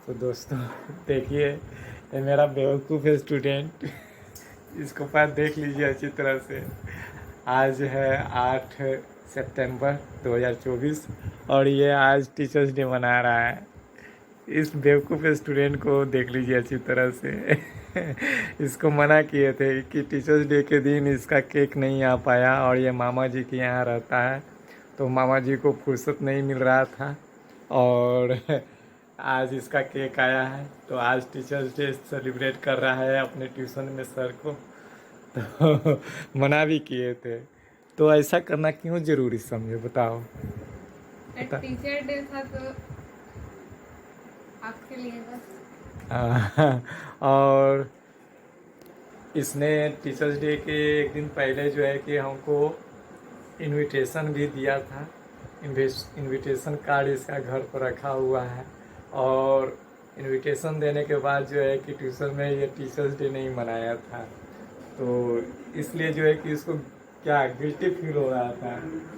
तो दोस्तों देखिए, ये मेरा बेवकूफ़ स्टूडेंट, इसको पास देख लीजिए अच्छी तरह से। आज है 8 सितंबर 2024 और ये आज टीचर्स डे मना रहा है। इस बेवकूफ़ स्टूडेंट को देख लीजिए अच्छी तरह से। इसको मना किए थे कि टीचर्स डे के दिन इसका केक नहीं आ पाया और ये मामा जी के यहाँ रहता है, तो मामा जी को फुर्सत नहीं मिल रहा था और आज इसका केक आया है। तो आज टीचर्स डे सेलिब्रेट कर रहा है अपने ट्यूशन में सर को, तो मना भी किए थे। तो ऐसा करना क्यों ज़रूरी समझे, बताओ। टीचर डे था तो आपके लिए बस। और इसने टीचर्स डे के एक दिन पहले जो है कि हमको इनविटेशन भी दिया था। इनविटेशन कार्ड इसका घर पर रखा हुआ है और इनविटेशन देने के बाद जो है कि ट्यूशन में ये टीचर्स डे नहीं मनाया था, तो इसलिए जो है कि इसको क्या गिल्टी फील हो रहा था,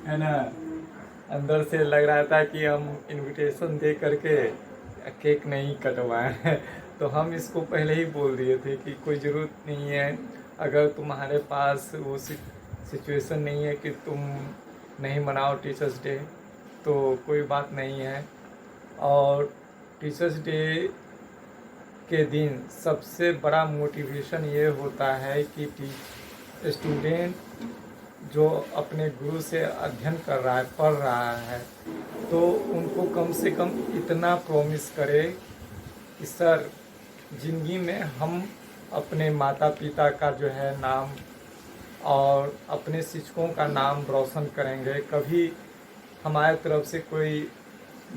है ना। अंदर से लग रहा था कि हम इनविटेशन दे करके केक नहीं कटवाएं। तो हम इसको पहले ही बोल दिए थे कि कोई ज़रूरत नहीं है, अगर तुम्हारे पास वो सिचुएशन नहीं है कि तुम नहीं मनाओ टीचर्स डे तो कोई बात नहीं है। और टीचर्स डे के दिन सबसे बड़ा मोटिवेशन ये होता है कि स्टूडेंट जो अपने गुरु से अध्ययन कर रहा है, पढ़ रहा है, तो उनको कम से कम इतना प्रॉमिस करे कि सर ज़िंदगी में हम अपने माता पिता का जो है नाम और अपने शिक्षकों का नाम रोशन करेंगे। कभी हमारे तरफ से कोई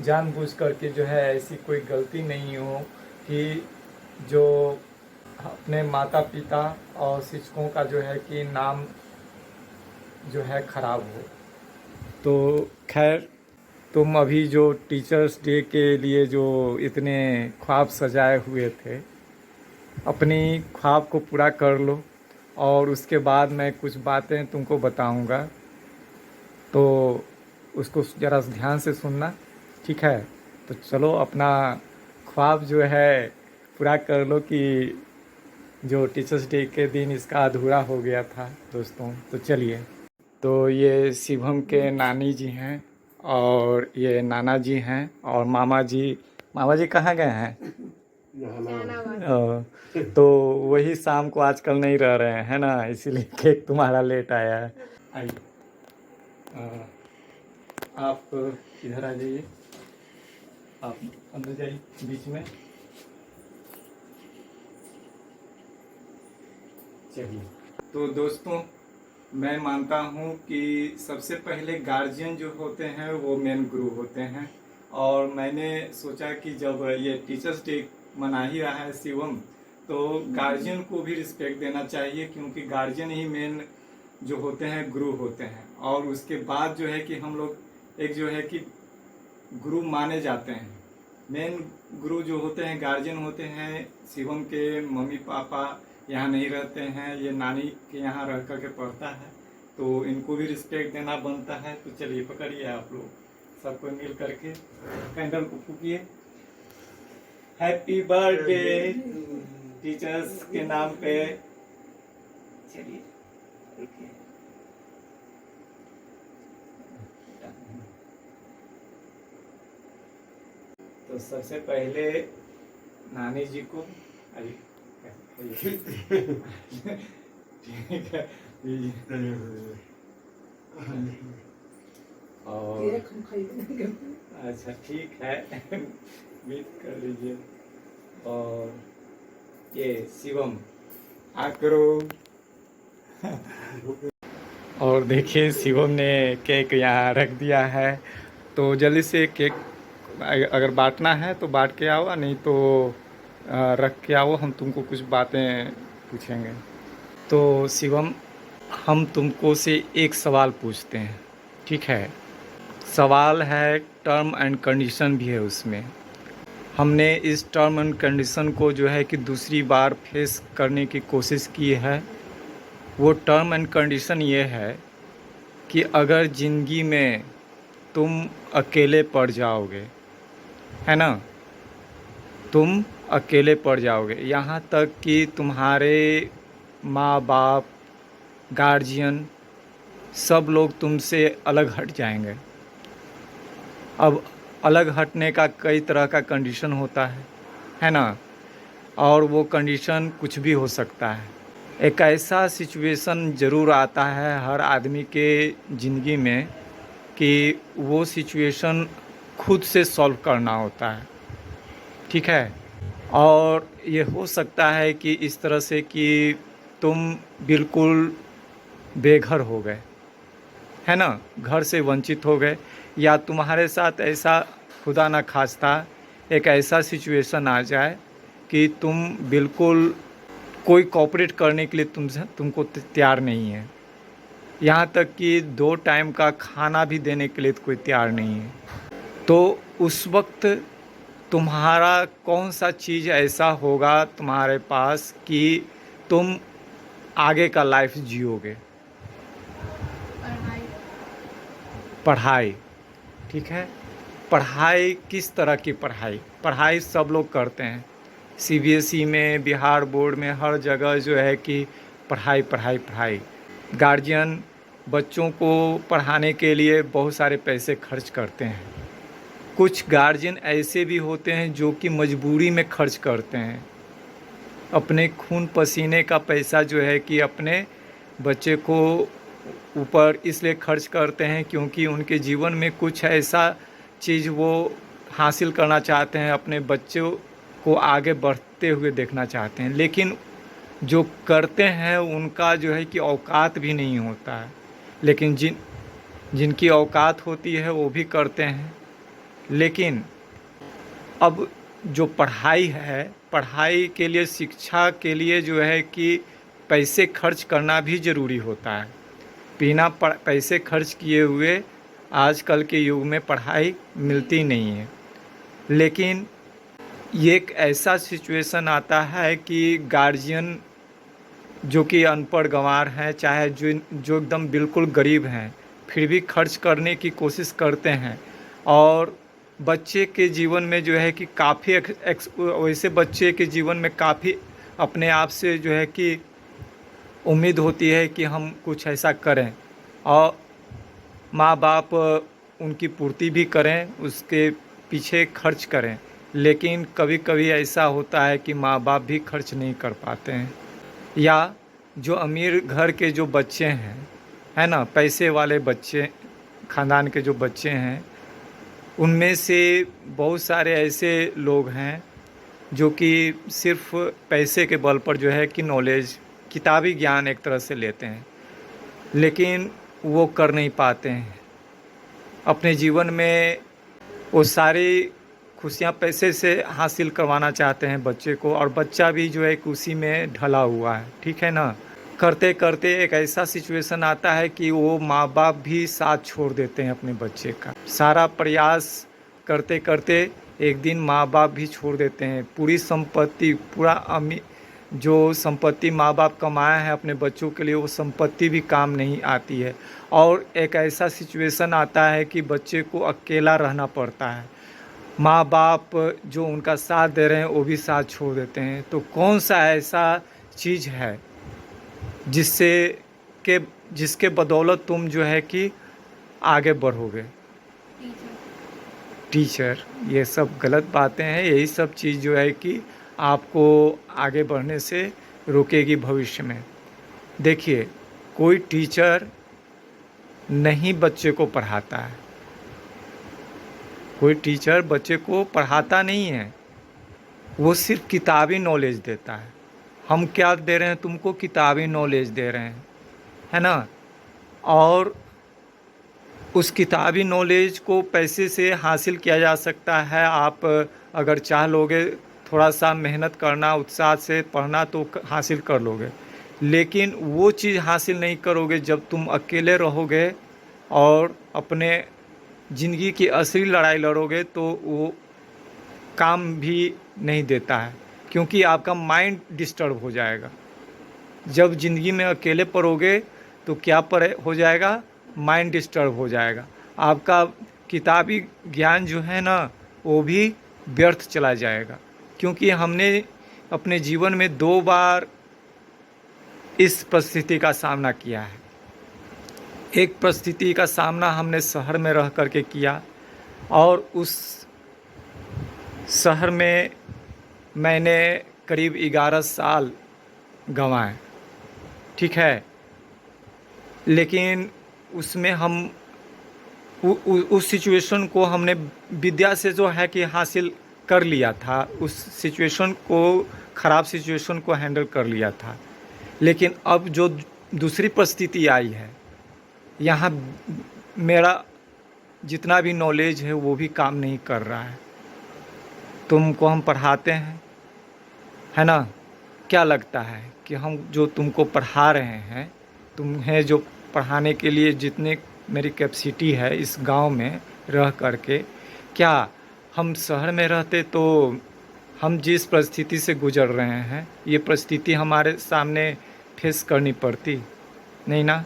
जानबूझ करके जो है ऐसी कोई गलती नहीं हो कि जो अपने माता पिता और शिक्षकों का जो है कि नाम जो है ख़राब हो। तो खैर, तुम अभी जो टीचर्स डे के लिए जो इतने ख्वाब सजाए हुए थे, अपनी ख्वाब को पूरा कर लो और उसके बाद मैं कुछ बातें तुमको बताऊंगा, तो उसको ज़रा ध्यान से सुनना, ठीक है। तो चलो अपना ख्वाब जो है पूरा कर लो कि जो टीचर्स डे के दिन इसका अधूरा हो गया था दोस्तों। तो चलिए, तो ये शिवम के नानी जी हैं और ये नाना जी हैं और मामा जी कहाँ गए हैं? तो वही शाम को आजकल नहीं रह रहे हैं, है ना, इसीलिए केक तुम्हारा लेट आया है। आइए, आप इधर आ जाइए, आप अंदर जाइए बीच में। चलिए, तो दोस्तों मैं मानता हूँ कि सबसे पहले गार्जियन जो होते हैं वो मेन गुरु होते हैं। और मैंने सोचा कि जब ये टीचर्स डे मना ही रहा है शिवम, तो गार्जियन को भी रिस्पेक्ट देना चाहिए, क्योंकि गार्जियन ही मेन जो होते हैं गुरु होते हैं। और उसके बाद जो है कि हम लोग एक जो है कि गुरु माने जाते हैं। मेन गुरु जो होते हैं गार्जियन होते हैं। शिवम के मम्मी पापा यहाँ नहीं रहते हैं, ये नानी के यहाँ रह करके पढ़ता है, तो इनको भी रिस्पेक्ट देना बनता है। तो चलिए पकड़िए आप लोग सबको मिल करके कैंडल को फूकिए। हैप्पी बर्थडे टीचर्स के नाम पे। चलिए तो सबसे पहले नानी जी को, अरे ठीक है, और अच्छा ठीक है, मीट कर लीजिए। और ये शिवम आ करो। और देखिए शिवम ने केक यहाँ रख दिया है, तो जल्दी से केक अगर बांटना है तो बांट के आओ, नहीं तो रख के आओ, हम तुमको कुछ बातें पूछेंगे। तो शिवम, हम तुमको से एक सवाल पूछते हैं, ठीक है। सवाल है, टर्म एंड कंडीशन भी है उसमें। हमने इस टर्म एंड कंडीशन को जो है कि दूसरी बार फेस करने की कोशिश की है। वो टर्म एंड कंडीशन ये है कि अगर ज़िंदगी में तुम अकेले पड़ जाओगे, है ना, तुम अकेले पड़ जाओगे। यहाँ तक कि तुम्हारे माँ बाप, गार्जियन, सब लोग तुमसे अलग हट जाएंगे। अब अलग हटने का कई तरह का कंडीशन होता है ना? और वो कंडीशन कुछ भी हो सकता है। एक ऐसा सिचुएशन ज़रूर आता है हर आदमी के ज़िंदगी में कि वो सिचुएशन खुद से सॉल्व करना होता है, ठीक है? और ये हो सकता है कि इस तरह से कि तुम बिल्कुल बेघर हो गए, है ना? घर से वंचित हो गए, या तुम्हारे साथ ऐसा खुदा न खास्ता एक ऐसा सिचुएशन आ जाए कि तुम बिल्कुल कोई कोऑपरेट करने के लिए तुमको तैयार नहीं है। यहाँ तक कि 2 टाइम का खाना भी देने के लिए कोई तैयार नहीं है। तो उस वक्त तुम्हारा कौन सा चीज़ ऐसा होगा तुम्हारे पास कि तुम आगे का लाइफ जियोगे? पढ़ाई। पढ़ाई, ठीक है। पढ़ाई किस तरह की पढ़ाई? पढ़ाई सब लोग करते हैं, सीबीएसई में, बिहार बोर्ड में, हर जगह जो है कि पढ़ाई पढ़ाई पढ़ाई। गार्जियन बच्चों को पढ़ाने के लिए बहुत सारे पैसे खर्च करते हैं। कुछ गार्जियन ऐसे भी होते हैं जो कि मजबूरी में खर्च करते हैं, अपने खून पसीने का पैसा जो है कि अपने बच्चे को ऊपर इसलिए खर्च करते हैं क्योंकि उनके जीवन में कुछ ऐसा चीज़ वो हासिल करना चाहते हैं, अपने बच्चों को आगे बढ़ते हुए देखना चाहते हैं। लेकिन जो करते हैं उनका जो है कि औकात भी नहीं होता है, लेकिन जिनकी औकात होती है वो भी करते हैं। लेकिन अब जो पढ़ाई है, पढ़ाई के लिए, शिक्षा के लिए जो है कि पैसे खर्च करना भी ज़रूरी होता है। बिना पैसे खर्च किए हुए आजकल के युग में पढ़ाई मिलती नहीं है। लेकिन ये एक ऐसा सिचुएशन आता है कि गार्जियन जो कि अनपढ़ गंवार हैं, चाहे जो एकदम बिल्कुल गरीब हैं, फिर भी खर्च करने की कोशिश करते हैं। और बच्चे के जीवन में जो है कि काफ़ी वैसे बच्चे के जीवन में काफ़ी अपने आप से जो है कि उम्मीद होती है कि हम कुछ ऐसा करें और माँ बाप उनकी पूर्ति भी करें, उसके पीछे खर्च करें। लेकिन कभी कभी ऐसा होता है कि माँ बाप भी खर्च नहीं कर पाते हैं, या जो अमीर घर के जो बच्चे हैं, है ना, पैसे वाले बच्चे, ख़ानदान के जो बच्चे हैं, उनमें से बहुत सारे ऐसे लोग हैं जो कि सिर्फ पैसे के बल पर जो है कि नॉलेज, किताबी ज्ञान एक तरह से लेते हैं, लेकिन वो कर नहीं पाते हैं अपने जीवन में। वो सारी खुशियाँ पैसे से हासिल करवाना चाहते हैं बच्चे को, और बच्चा भी जो है कि उसी में ढला हुआ है, ठीक है ना। करते करते एक ऐसा सिचुएशन आता है कि वो माँ बाप भी साथ छोड़ देते हैं अपने बच्चे का। सारा प्रयास करते करते एक दिन माँ बाप भी छोड़ देते हैं। पूरी संपत्ति, जो संपत्ति माँ बाप कमाया है अपने बच्चों के लिए, वो संपत्ति भी काम नहीं आती है। और एक ऐसा सिचुएशन आता है कि बच्चे को अकेला रहना पड़ता है, माँ बाप जो उनका साथ दे रहे हैं वो भी साथ छोड़ देते हैं। तो कौन सा ऐसा चीज़ है जिसके बदौलत तुम जो है कि आगे बढ़ोगे? टीचर। ये सब गलत बातें हैं। यही सब चीज़ जो है कि आपको आगे बढ़ने से रोकेगी भविष्य में। देखिए, कोई टीचर नहीं बच्चे को पढ़ाता है, कोई टीचर बच्चे को पढ़ाता नहीं है, वो सिर्फ किताबी नॉलेज देता है। हम क्या दे रहे हैं तुमको? किताबी नॉलेज दे रहे हैं, है ना। और उस किताबी नॉलेज को पैसे से हासिल किया जा सकता है। आप अगर चाह लोगे, थोड़ा सा मेहनत करना, उत्साह से पढ़ना, तो हासिल कर लोगे। लेकिन वो चीज़ हासिल नहीं करोगे जब तुम अकेले रहोगे और अपने ज़िंदगी की असली लड़ाई लड़ोगे, तो वो काम भी नहीं देता है, क्योंकि आपका माइंड डिस्टर्ब हो जाएगा। जब ज़िंदगी में अकेले पड़ोगे तो क्या हो जाएगा? माइंड डिस्टर्ब हो जाएगा। आपका किताबी ज्ञान जो है ना, वो भी व्यर्थ चला जाएगा। क्योंकि हमने अपने जीवन में 2 बार इस परिस्थिति का सामना किया है। एक परिस्थिति का सामना हमने शहर में रह कर के किया और उस शहर में मैंने करीब 11 साल गंवाए, ठीक है। लेकिन उसमें हम उस सिचुएशन को हमने विद्या से जो है कि हासिल कर लिया था, उस सिचुएशन को, ख़राब सिचुएशन को हैंडल कर लिया था। लेकिन अब जो दूसरी परिस्थिति आई है, यहाँ मेरा जितना भी नॉलेज है वो भी काम नहीं कर रहा है। तुमको हम पढ़ाते हैं, है ना, क्या लगता है कि हम जो तुमको पढ़ा रहे हैं, तुम्हें जो पढ़ाने के लिए जितने मेरी कैपेसिटी है इस गांव में रह करके, क्या हम शहर में रहते तो हम जिस परिस्थिति से गुजर रहे हैं ये परिस्थिति हमारे सामने फेस करनी पड़ती? नहीं ना।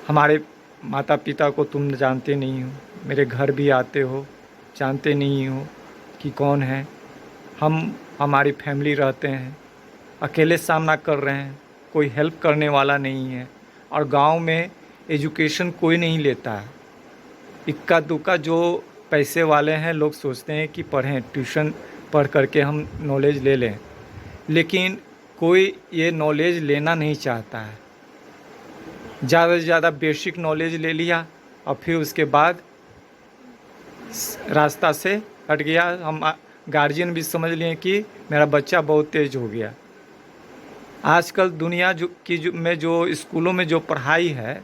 हमारे माता पिता को तुम जानते नहीं हो, मेरे घर भी आते हो, जानते नहीं हो कि कौन है हम। हमारी फैमिली रहते हैं, अकेले सामना कर रहे हैं, कोई हेल्प करने वाला नहीं है। और गांव में एजुकेशन कोई नहीं लेता है। इक्का दुक्का जो पैसे वाले हैं लोग सोचते हैं कि पढ़ें, ट्यूशन पढ़ करके हम नॉलेज ले लें, लेकिन कोई ये नॉलेज लेना नहीं चाहता है। ज़्यादा से ज़्यादा बेसिक नॉलेज ले लिया और फिर उसके बाद रास्ता से हट गया। हम गार्जियन भी समझ लिए कि मेरा बच्चा बहुत तेज हो गया। आजकल दुनिया में जो स्कूलों में जो पढ़ाई है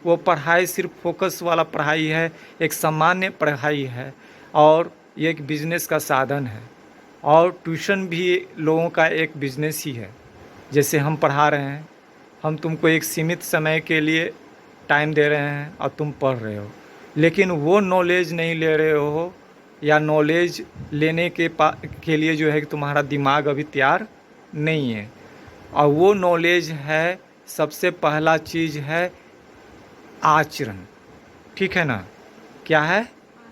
वो पढ़ाई सिर्फ फोकस वाला पढ़ाई है, एक सामान्य पढ़ाई है और ये एक बिजनेस का साधन है। और ट्यूशन भी लोगों का एक बिजनेस ही है। जैसे हम पढ़ा रहे हैं, हम तुमको एक सीमित समय के लिए टाइम दे रहे हैं और तुम पढ़ रहे हो, लेकिन वो नॉलेज नहीं ले रहे हो, या नॉलेज लेने के लिए जो है कि तुम्हारा दिमाग अभी तैयार नहीं है। और वो नॉलेज है, सबसे पहला चीज़ है आचरण, ठीक है ना। क्या है?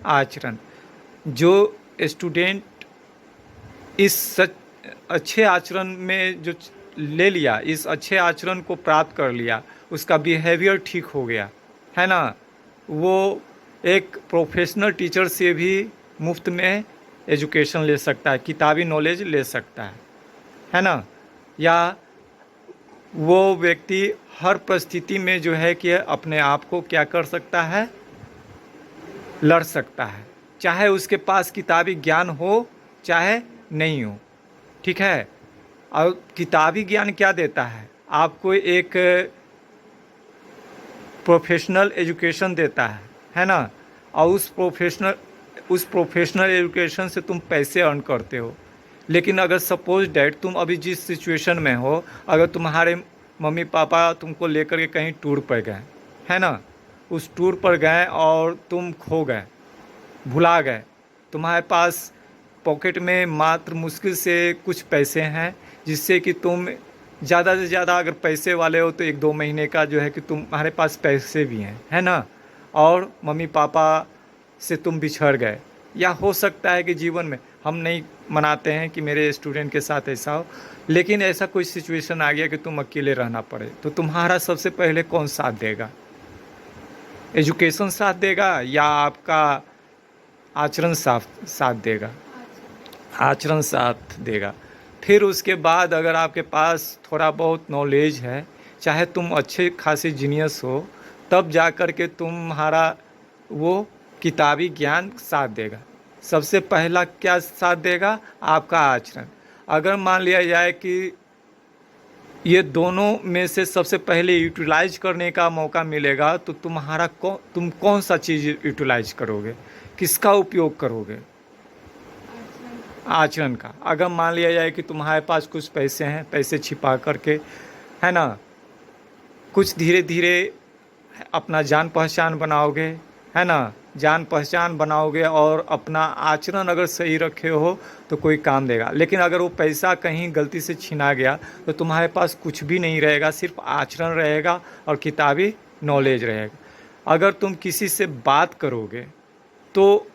आचरण। जो स्टूडेंट इस अच्छे आचरण में जो ले लिया, इस अच्छे आचरण को प्राप्त कर लिया, उसका बिहेवियर ठीक हो गया, है ना, वो एक प्रोफेशनल टीचर से भी मुफ्त में एजुकेशन ले सकता है, किताबी नॉलेज ले सकता है ना। या वो व्यक्ति हर परिस्थिति में जो है कि अपने आप को क्या कर सकता है, लड़ सकता है, चाहे उसके पास किताबी ज्ञान हो चाहे नहीं हो, ठीक है। और किताबी ज्ञान क्या देता है आपको? एक प्रोफेशनल एजुकेशन देता है ना। और उस प्रोफेशनल एजुकेशन से तुम पैसे अर्न करते हो। लेकिन अगर सपोज डैट तुम अभी जिस सिचुएशन में हो, अगर तुम्हारे मम्मी पापा तुमको लेकर के कहीं टूर पर गए, है ना, उस टूर पर गए और तुम खो गए, भुला गए, तुम्हारे पास पॉकेट में मात्र मुश्किल से कुछ पैसे हैं, जिससे कि तुम ज़्यादा से ज़्यादा अगर पैसे वाले हो तो 1-2 महीने का जो है कि तुम्हारे पास पैसे भी हैं, है ना। और मम्मी पापा से तुम बिछड़ गए, या हो सकता है कि जीवन में, हम नहीं मनाते हैं कि मेरे स्टूडेंट के साथ ऐसा हो, लेकिन ऐसा कोई सिचुएशन आ गया कि तुम अकेले रहना पड़े, तो तुम्हारा सबसे पहले कौन साथ देगा? एजुकेशन साथ देगा या आपका आचरण साथ देगा? आचरण साथ देगा। फिर उसके बाद अगर आपके पास थोड़ा बहुत नॉलेज है, चाहे तुम अच्छे खासे जीनियस हो, तब जा कर के तुम्हारा वो किताबी ज्ञान साथ देगा। सबसे पहला क्या साथ देगा? आपका आचरण। अगर मान लिया जाए कि ये दोनों में से सबसे पहले यूटिलाइज करने का मौका मिलेगा, तो तुम कौन सा चीज़ यूटिलाइज करोगे, किसका उपयोग करोगे? आचरण का। अगर मान लिया जाए कि तुम्हारे पास कुछ पैसे हैं, पैसे छिपा करके, है ना, कुछ धीरे धीरे अपना जान पहचान बनाओगे, है ना, जान पहचान बनाओगे और अपना आचरण अगर सही रखे हो तो कोई काम देगा। लेकिन अगर वो पैसा कहीं गलती से छीना गया तो तुम्हारे पास कुछ भी नहीं रहेगा, सिर्फ आचरण रहेगा और किताबी नॉलेज रहेगा। अगर तुम किसी से बात करोगे तो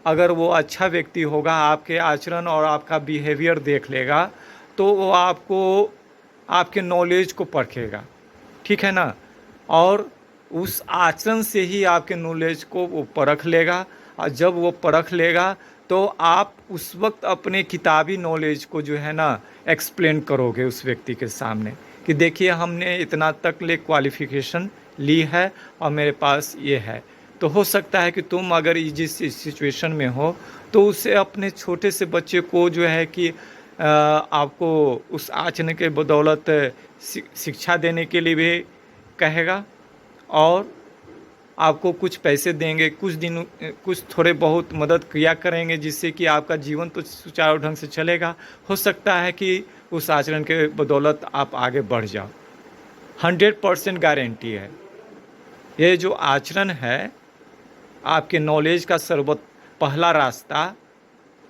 अगर वो अच्छा व्यक्ति होगा, आपके आचरण और आपका बिहेवियर देख लेगा, तो वो आपको आपके नॉलेज को परखेगा, ठीक है ना। और उस आचरण से ही आपके नॉलेज को वो परख लेगा, और जब वो परख लेगा तो आप उस वक्त अपने किताबी नॉलेज को जो है ना एक्सप्लेन करोगे उस व्यक्ति के सामने कि देखिए हमने इतना तक ले क्वालिफ़िकेशन ली है और मेरे पास ये है। तो हो सकता है कि तुम अगर जिस सिचुएशन में हो तो उससे अपने छोटे से बच्चे को जो है कि आपको उस आचरण के बदौलत शिक्षा देने के लिए भी कहेगा, और आपको कुछ पैसे देंगे, कुछ दिन कुछ थोड़े बहुत मदद किया करेंगे, जिससे कि आपका जीवन तो सुचारू ढंग से चलेगा। हो सकता है कि उस आचरण के बदौलत आप आगे बढ़ जाओ। 100% गारंटी है। ये जो आचरण है आपके नॉलेज का सर्वोत्त पहला रास्ता,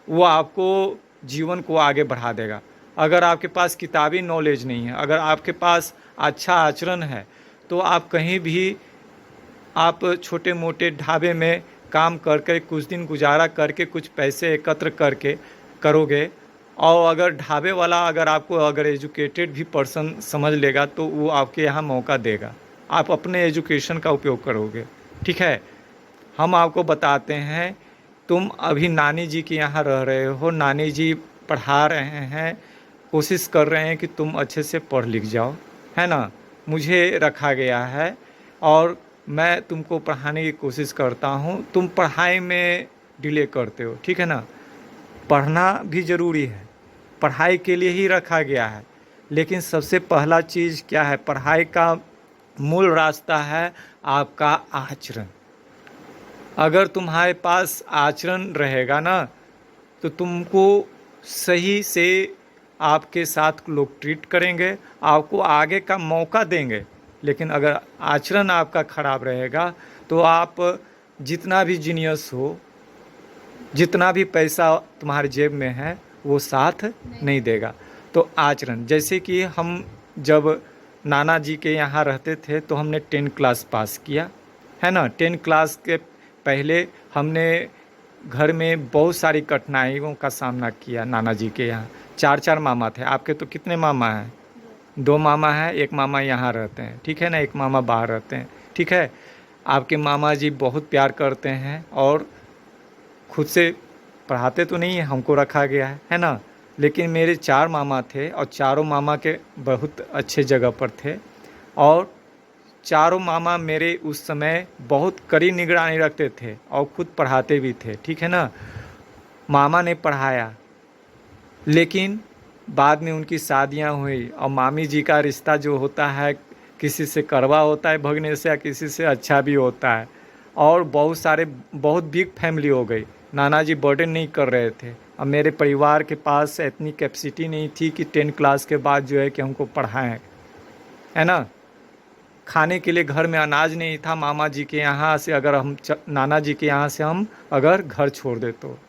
वो आपको जीवन को आगे बढ़ा देगा। अगर आपके पास किताबी नॉलेज नहीं है, अगर आपके पास अच्छा आचरण है, तो आप कहीं भी आप छोटे मोटे ढाबे में काम करके कुछ दिन गुजारा करके कुछ पैसे एकत्र करके करोगे, और अगर ढाबे वाला अगर आपको अगर एजुकेटेड भी पर्सन समझ लेगा तो वो आपके यहाँ मौका देगा, आप अपने एजुकेशन का उपयोग करोगे, ठीक है। हम आपको बताते हैं, तुम अभी नानी जी के यहाँ रह रहे हो, नानी जी पढ़ा रहे हैं, कोशिश कर रहे हैं कि तुम अच्छे से पढ़ लिख जाओ, है ना। मुझे रखा गया है और मैं तुमको पढ़ाने की कोशिश करता हूँ, तुम पढ़ाई में डिले करते हो, ठीक है ना। पढ़ना भी ज़रूरी है, पढ़ाई के लिए ही रखा गया है, लेकिन सबसे पहला चीज़ क्या है, पढ़ाई का मूल रास्ता है आपका आचरण। अगर तुम्हारे पास आचरण रहेगा ना, तो तुमको सही से आपके साथ लोग ट्रीट करेंगे, आपको आगे का मौका देंगे। लेकिन अगर आचरण आपका ख़राब रहेगा तो आप जितना भी जीनियस हो, जितना भी पैसा तुम्हारे जेब में है, वो साथ नहीं देगा। तो आचरण, जैसे कि हम जब नाना जी के यहाँ रहते थे तो हमने 10 क्लास पास किया, है ना। 10 क्लास के पहले हमने घर में बहुत सारी कठिनाइयों का सामना किया। नाना जी के यहाँ 4 मामा थे। आपके तो कितने मामा हैं? 2 मामा हैं, एक मामा यहाँ रहते हैं, ठीक है ना, एक मामा बाहर रहते हैं, ठीक है। आपके मामा जी बहुत प्यार करते हैं और खुद से पढ़ाते तो नहीं है, हमको रखा गया है ना। लेकिन मेरे 4 मामा थे और चारों मामा के बहुत अच्छे जगह पर थे, और चारों मामा मेरे उस समय बहुत कड़ी निगरानी रखते थे और खुद पढ़ाते भी थे, ठीक है ना। मामा ने पढ़ाया, लेकिन बाद में उनकी शादियां हुई और मामी जी का रिश्ता जो होता है किसी से कड़वा होता है भगने से, या किसी से अच्छा भी होता है, और बहुत बिग फैमिली हो गई। नाना जी बर्डन नहीं कर रहे थे, और मेरे परिवार के पास इतनी कैपेसिटी नहीं थी कि 10 क्लास के बाद जो है कि हमको पढ़ाएं, है ना। खाने के लिए घर में अनाज नहीं था। मामा जी के यहाँ से अगर हम नाना जी के यहाँ से हम अगर घर छोड़ दे तो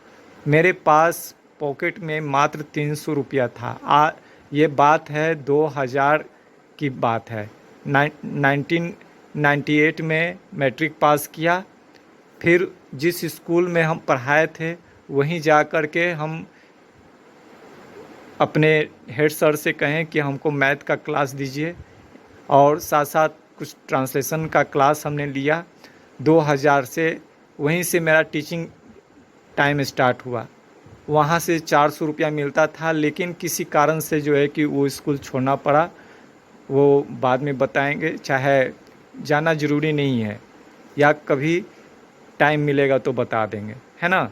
मेरे पास पॉकेट में मात्र 300 रुपया था। ये बात है 2000 की बात है। 1998 में मैट्रिक पास किया। फिर जिस स्कूल में हम पढ़ाए थे वहीं जा कर के हम अपने हेड सर से कहें कि हमको मैथ का क्लास दीजिए, और साथ साथ कुछ ट्रांसलेशन का क्लास हमने लिया। 2000 से वहीं से मेरा टीचिंग टाइम स्टार्ट हुआ। वहाँ से 400 रुपया मिलता था, लेकिन किसी कारण से जो है कि वो स्कूल छोड़ना पड़ा। वो बाद में बताएंगे, चाहे जाना ज़रूरी नहीं है, या कभी टाइम मिलेगा तो बता देंगे, है ना।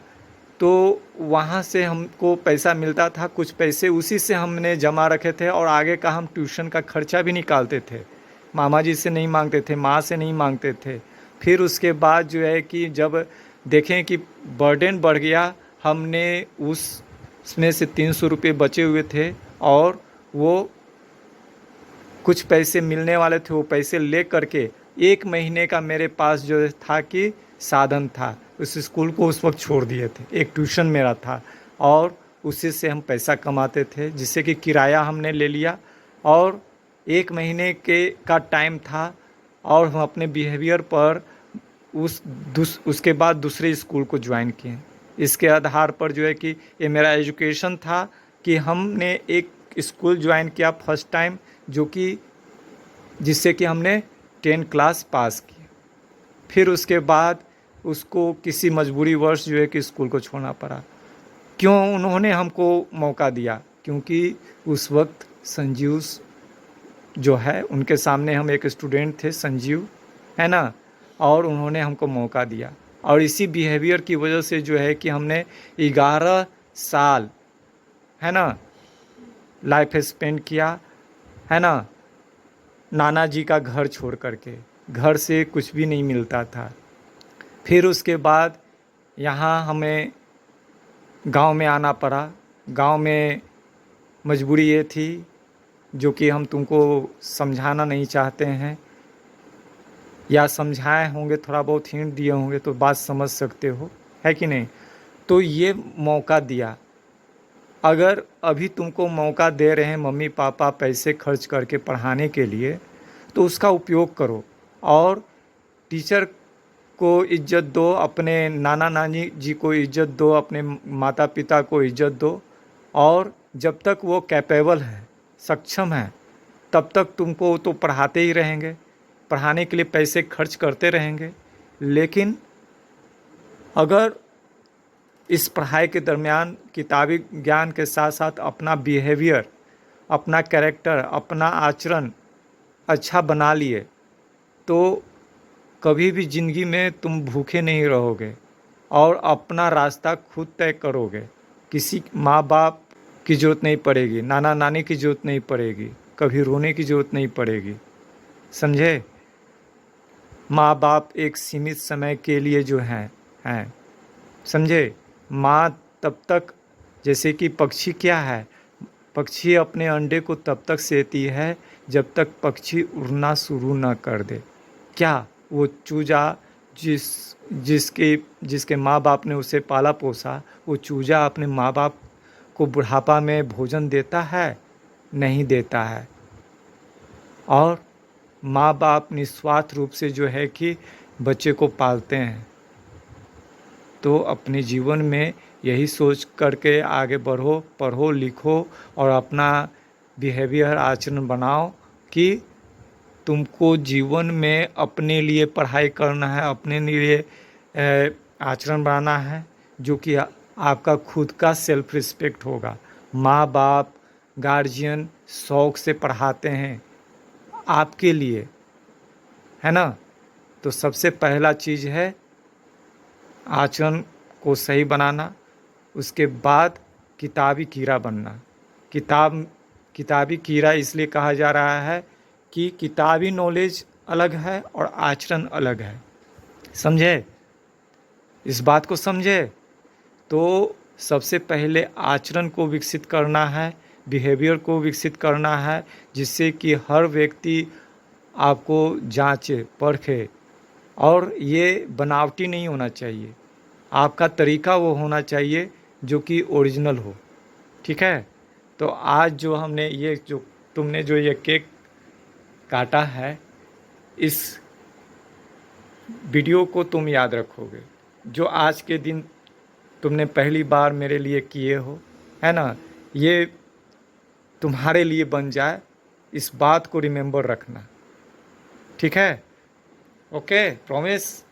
तो वहाँ से हमको पैसा मिलता था, कुछ पैसे उसी से हमने जमा रखे थे, और आगे का हम ट्यूशन का खर्चा भी निकालते थे। मामा जी से नहीं मांगते थे, माँ से नहीं मांगते थे। फिर उसके बाद जो है कि जब देखें कि बर्डन बढ़ गया, हमने उसमें से 300 रुपये बचे हुए थे, और वो कुछ पैसे मिलने वाले थे, वो पैसे ले करके 1 महीने का मेरे पास जो था कि साधन था, उस स्कूल को उस वक्त छोड़ दिए थे। एक ट्यूशन मेरा था, और उसी से हम पैसा कमाते थे, जिससे कि किराया हमने ले लिया, और 1 महीने का टाइम था, और हम अपने बिहेवियर पर उसके बाद दूसरे स्कूल को ज्वाइन किए। इसके आधार पर जो है कि ये मेरा एजुकेशन था कि हमने एक स्कूल ज्वाइन किया फर्स्ट टाइम, जो कि जिससे कि हमने 10 क्लास पास की। फिर उसके बाद उसको किसी मजबूरीवश जो है कि स्कूल को छोड़ना पड़ा। क्यों उन्होंने हमको मौका दिया? क्योंकि उस वक्त संजीव जो है उनके सामने हम एक स्टूडेंट थे, संजीव, है ना, और उन्होंने हमको मौका दिया। और इसी बिहेवियर की वजह से जो है कि हमने 11 साल, है ना, लाइफ स्पेंड किया, है ना, नाना जी का घर छोड़ करके। घर से कुछ भी नहीं मिलता था। फिर उसके बाद यहाँ हमें गांव में आना पड़ा। गांव में मजबूरी ये थी, जो कि हम तुमको समझाना नहीं चाहते हैं, या समझाए होंगे, थोड़ा बहुत हिंट दिए होंगे तो बात समझ सकते हो, है कि नहीं। तो ये मौका दिया। अगर अभी तुमको मौका दे रहे हैं मम्मी पापा पैसे खर्च करके पढ़ाने के लिए, तो उसका उपयोग करो और टीचर को इज्जत दो, अपने नाना नानी जी को इज्जत दो, अपने माता पिता को इज्जत दो। और जब तक वो कैपेबल है, सक्षम है, तब तक तुमको तो पढ़ाते ही रहेंगे, पढ़ाने के लिए पैसे खर्च करते रहेंगे। लेकिन अगर इस पढ़ाई के दरमियान किताबी ज्ञान के साथ साथ अपना बिहेवियर, अपना कैरेक्टर, अपना आचरण अच्छा बना लिए, तो कभी भी ज़िंदगी में तुम भूखे नहीं रहोगे और अपना रास्ता खुद तय करोगे। किसी माँ बाप की ज़रूरत नहीं पड़ेगी, नाना नानी की ज़रूरत नहीं पड़ेगी, कभी रोने की ज़रूरत नहीं पड़ेगी, समझे। माँ बाप एक सीमित समय के लिए जो हैं, समझे। माँ तब तक, जैसे कि पक्षी क्या है, पक्षी अपने अंडे को तब तक सेती है जब तक पक्षी उड़ना शुरू ना कर दे। क्या वो चूजा जिसके माँ बाप ने उसे पाला पोसा, वो चूजा अपने माँ बाप को बुढ़ापा में भोजन देता है? नहीं देता है। और माँ बाप निस्वार्थ रूप से जो है कि बच्चे को पालते हैं। तो अपने जीवन में यही सोच करके आगे बढ़ो, पढ़ो लिखो और अपना बिहेवियर, आचरण बनाओ कि तुमको जीवन में अपने लिए पढ़ाई करना है, अपने लिए आचरण बनाना है, जो कि आपका खुद का सेल्फ रिस्पेक्ट होगा। माँ बाप, गार्जियन शौक़ से पढ़ाते हैं आपके लिए, है ना। तो सबसे पहला चीज़ है आचरण को सही बनाना। उसके बाद किताबी कीड़ा बनना। किताबी कीड़ा इसलिए कहा जा रहा है कि किताबी नॉलेज अलग है और आचरण अलग है, समझे। इस बात को समझे। तो सबसे पहले आचरण को विकसित करना है, बिहेवियर को विकसित करना है, जिससे कि हर व्यक्ति आपको जांचे परखे। और ये बनावटी नहीं होना चाहिए, आपका तरीका वो होना चाहिए जो कि ओरिजिनल हो, ठीक है। तो आज जो हमने तुमने जो ये केक काटा है, इस वीडियो को तुम याद रखोगे, जो आज के दिन तुमने पहली बार मेरे लिए किए हो, है ना। ये तुम्हारे लिए बन जाए, इस बात को रिमेंबर रखना, ठीक है। Okay, promise.